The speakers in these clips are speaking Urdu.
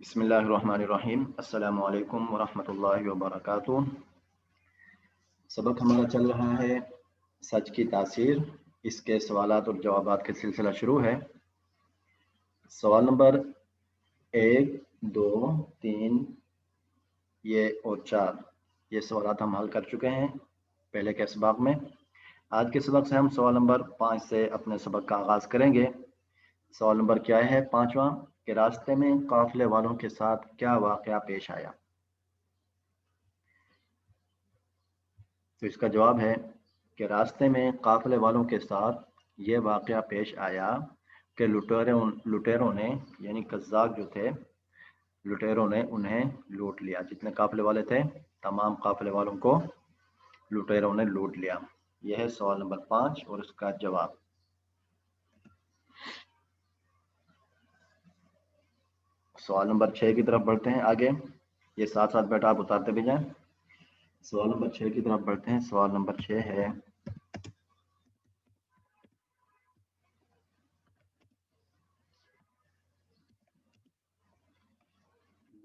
بسم اللہ الرحمن الرحیم۔ السلام علیکم ورحمۃ اللہ وبرکاتہ۔ سبق ہمارا چل رہا ہے سچ کی تاثیر، اس کے سوالات اور جوابات کا سلسلہ شروع ہے۔ سوال نمبر 1، 2، 3 اور 4 یہ سوالات ہم حل کر چکے ہیں پہلے کے سبق میں۔ آج کے سبق سے ہم سوال نمبر 5 سے اپنے سبق کا آغاز کریں گے۔ سوال نمبر کیا ہے؟ 5واں، کہ راستے میں قافلے والوں کے ساتھ کیا واقعہ پیش آیا؟ تو اس کا جواب ہے کہ راستے میں قافلے والوں کے ساتھ یہ واقعہ پیش آیا کہ لٹیروں نے یعنی قزاق جو تھے، لٹیروں نے انہیں لوٹ لیا۔ جتنے قافلے والے تھے تمام قافلے والوں کو لٹیروں نے لوٹ لیا۔ یہ ہے سوال نمبر 5 اور اس کا جواب۔ سوال نمبر 6 کی طرف بڑھتے ہیں آگے، یہ ساتھ ساتھ بیٹا آپ اتارتے بھی جائیں۔ سوال نمبر 6 کی طرف بڑھتے ہیں۔ سوال نمبر 6 ہے،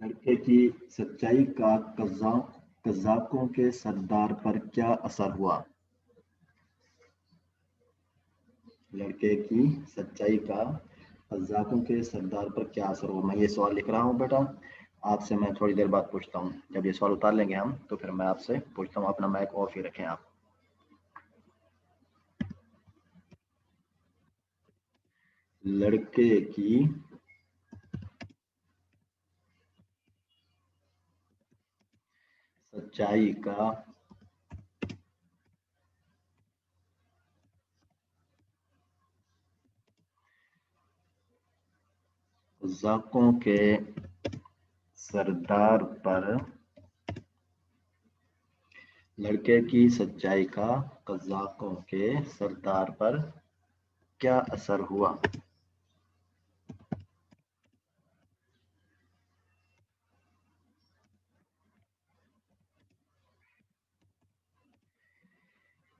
لڑکے کی سچائی کا قزاقوں کے سردار پر کیا اثر ہوا؟ لڑکے کی سچائی کا قزاقوں کے سردار پر کیا اثر ہوا؟ میں یہ سوال لکھ رہا ہوں بیٹا، آپ سے میں تھوڑی دیر بعد پوچھتا ہوں۔ جب یہ سوال اتار لیں گے ہم تو پھر میں آپ سے پوچھتا ہوں۔ اپنا مائک آف ہی رکھیں آپ۔ لڑکے کی سچائی کا قزاقوں کے سردار پر، لڑکے کی سچائی کا قزاقوں کے سردار پر کیا اثر ہوا؟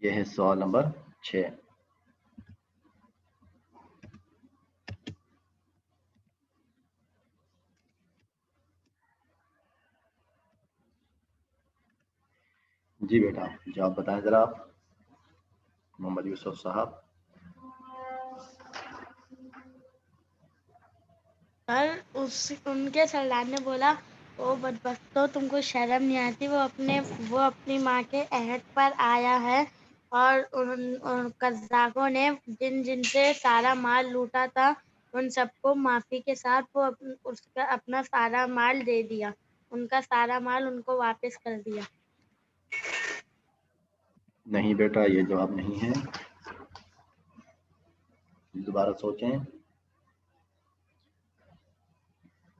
یہ ہے سوال نمبر 6۔ جی بیٹا جواب بتائیں ذرا آپ، محمد یوسف صاحب۔ ان کے سردار نے بولا، او بدبختو، تم کو شرم نہیں آتی؟ وہ اپنی ماں کے عہد پر آیا ہے، اور قزاقوں نے جن سے سارا مال لوٹا تھا ان سب کو معافی کے ساتھ وہ اس کا اپنا سارا مال دے دیا، ان کا سارا مال ان کو واپس کر دیا۔ نہیں بیٹا یہ جواب نہیں ہے، دوبارہ سوچیں۔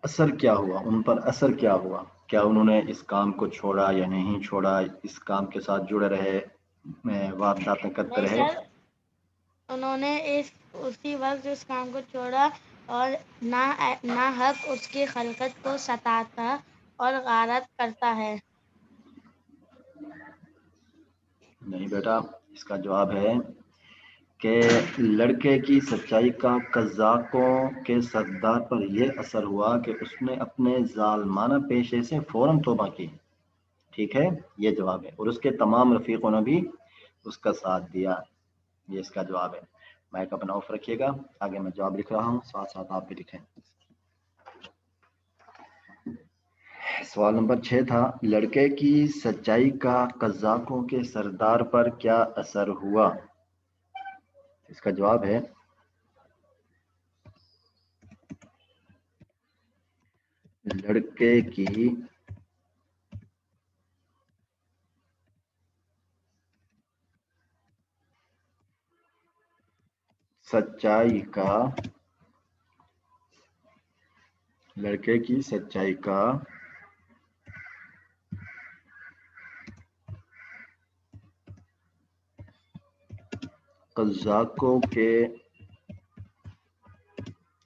اثر کیا ہوا؟ ان پر اثر کیا ہوا؟ کیا انہوں نے اس کام کو چھوڑا یا نہیں چھوڑا؟ اس کام کے ساتھ جڑے رہے، وارداتیں کرتے نہیں رہے؟ سر، انہوں نے اسی وقت اس کام کو چھوڑا اور نہ حق اس کی خلقت کو ستاتا اور غارت کرتا ہے۔ نہیں بیٹا، اس کا جواب ہے کہ لڑکے کی سچائی کا قزاقوں کے سردار پر یہ اثر ہوا کہ اس نے اپنے ظالمانہ پیشے سے فوراً توبہ کی۔ ٹھیک ہے، یہ جواب ہے، اور اس کے تمام رفیقوں نے بھی اس کا ساتھ دیا۔ یہ اس کا جواب ہے۔ مائک اپنا آف رکھیے گا، آگے میں جواب لکھ رہا ہوں، ساتھ ساتھ آپ بھی لکھیں۔ سوال نمبر 6 تھا، لڑکے کی سچائی کا قزاقوں کے سردار پر کیا اثر ہوا؟ اس کا جواب ہے، لڑکے کی سچائی کا قزاقوں کے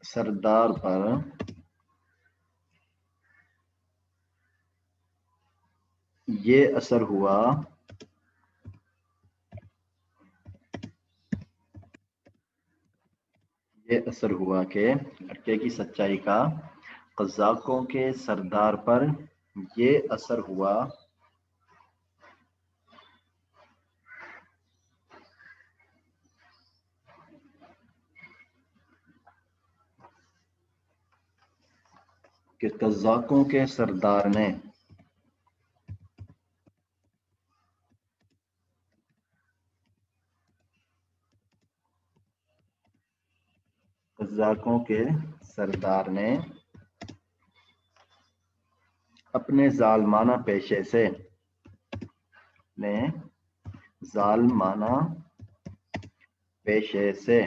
سردار پر یہ اثر ہوا کہ لڑکے کی سچائی کا قزاقوں کے سردار پر یہ اثر ہوا کہ قزاقوں کے سردار نے اپنے ظالمانہ پیشے سے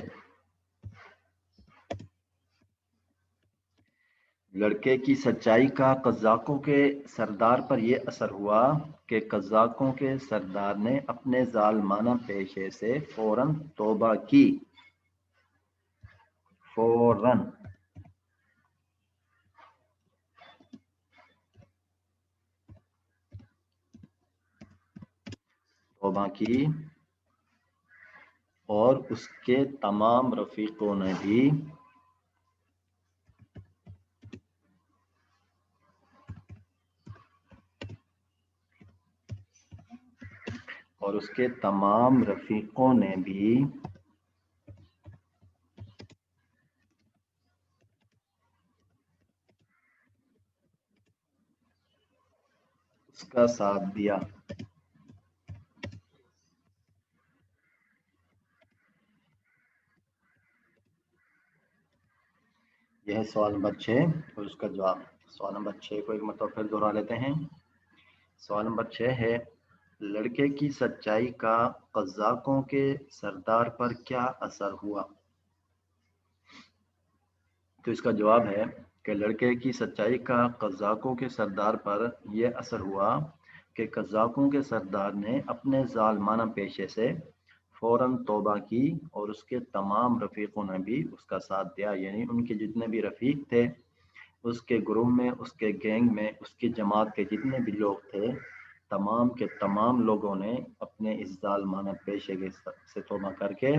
لڑکے کی سچائی کا قزاقوں کے سردار پر یہ اثر ہوا کہ قزاقوں کے سردار نے اپنے ظالمانہ پیشے سے فوراً توبہ کی۔ اور اس کے تمام رفیقوں نے بھی اس کا ساتھ دیا۔ یہ ہے سوال نمبر 6 اور اس کا جواب۔ سوال نمبر 6 کو ایک مرتبہ پھر دہرا لیتے ہیں۔ سوال نمبر 6 ہے لڑکے کی سچائی کا قزاقوں کے سردار پر کیا اثر ہوا؟ تو اس کا جواب ہے کہ لڑکے کی سچائی کا قزاقوں کے سردار پر یہ اثر ہوا کہ قزاقوں کے سردار نے اپنے ظالمانہ پیشے سے فوراً توبہ کی اور اس کے تمام رفیقوں نے بھی اس کا ساتھ دیا، یعنی ان کے جتنے بھی رفیق تھے اس کے گروہ میں، اس کے گینگ میں، اس کی جماعت کے جتنے بھی لوگ تھے، تمام کے تمام لوگوں نے اپنے اس ظالمانہ پیشے سے توبہ کر کے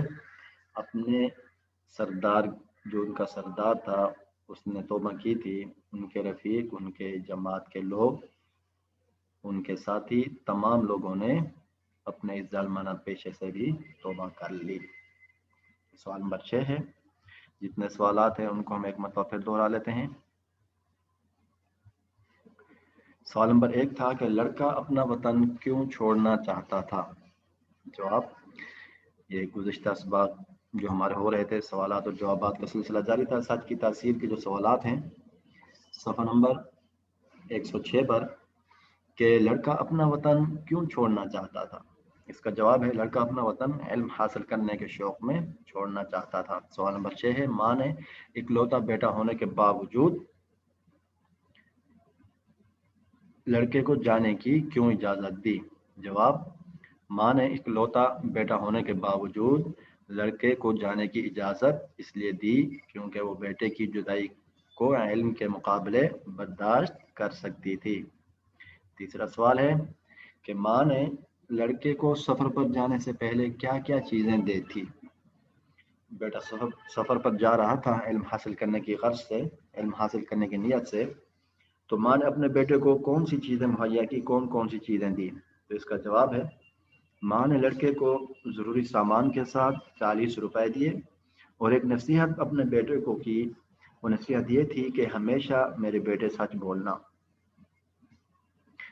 اپنے سردار جو ان کا سردار تھا اس نے توبہ کی تھی، ان کے رفیق، ان کے جماعت کے لوگ، ان کے ساتھی، تمام لوگوں نے اپنے اس ظالمانہ پیشے سے بھی توبہ کر لی۔ سوال نمبر 6 ہے۔ جتنے سوالات ہیں ان کو ہم ایک مرتبہ پھر دہرا لیتے ہیں۔ سوال نمبر 1 تھا کہ لڑکا اپنا وطن کیوں چھوڑنا چاہتا تھا؟ جواب، یہ گزشتہ اسباق جو ہمارے ہو رہے تھے سوالات اور جوابات کا سلسلہ جاری تھا۔ سچ کی تاثیر کے جو سوالات ہیں صفحہ نمبر 106 پر کہ لڑکا اپنا وطن کیوں چھوڑنا چاہتا تھا، اس کا جواب ہے لڑکا اپنا وطن علم حاصل کرنے کے شوق میں چھوڑنا چاہتا تھا۔ سوال نمبر 6 ہے ماں نے اکلوتا بیٹا ہونے کے باوجود لڑکے کو جانے کی کیوں اجازت دی؟ جواب، ماں نے اکلوتا بیٹا ہونے کے باوجود لڑکے کو جانے کی اجازت اس لیے دی کیونکہ وہ بیٹے کی جدائی کو علم کے مقابلے برداشت کر سکتی تھی۔ تیسرا سوال ہے کہ ماں نے لڑکے کو سفر پر جانے سے پہلے کیا کیا چیزیں دی تھی؟ بیٹا سفر پر جا رہا تھا علم حاصل کرنے کی غرض سے، علم حاصل کرنے کی نیت سے، تو ماں نے اپنے بیٹے کو کون سی چیزیں مہیا کی، کون سی چیزیں دی؟ تو اس کا جواب ہے ماں نے لڑکے کو ضروری سامان کے ساتھ 40 روپے دیے اور ایک نصیحت اپنے بیٹے کو کی، وہ نصیحت یہ تھی کہ ہمیشہ میرے بیٹے سچ بولنا۔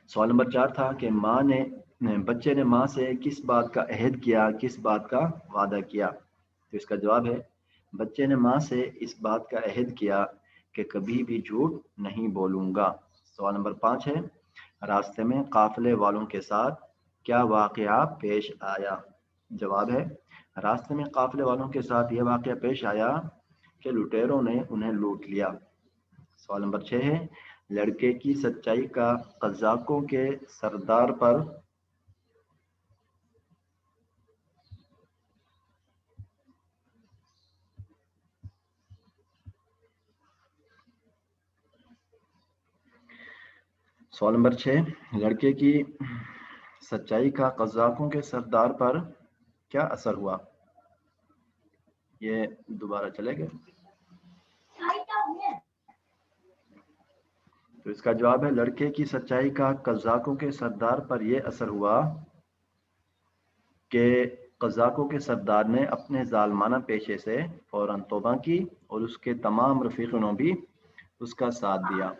سوال نمبر 4 تھا کہ بچے نے ماں سے کس بات کا عہد کیا، کس بات کا وعدہ کیا؟ تو اس کا جواب ہے بچے نے ماں سے اس بات کا عہد کیا کہ کبھی بھی جھوٹ نہیں بولوں گا۔ سوال نمبر 5 ہے راستے میں قافلے والوں کے ساتھ کیا واقعہ پیش آیا؟ جواب ہے راستے میں قافلے والوں کے ساتھ یہ واقعہ پیش آیا کہ لٹیروں نے انہیں لوٹ لیا۔ سوال نمبر 6 ہے لڑکے کی سچائی کا قزاقوں کے سردار پر سوال نمبر 6 لڑکے کی سچائی کا قزاقوں کے سردار پر کیا اثر ہوا؟ یہ دوبارہ چلے گئے۔ تو اس کا جواب ہے لڑکے کی سچائی کا قزاقوں کے سردار پر یہ اثر ہوا کہ قزاقوں کے سردار نے اپنے ظالمانہ پیشے سے فوراً توبہ کی اور اس کے تمام رفیقوں نے بھی اس کا ساتھ دیا.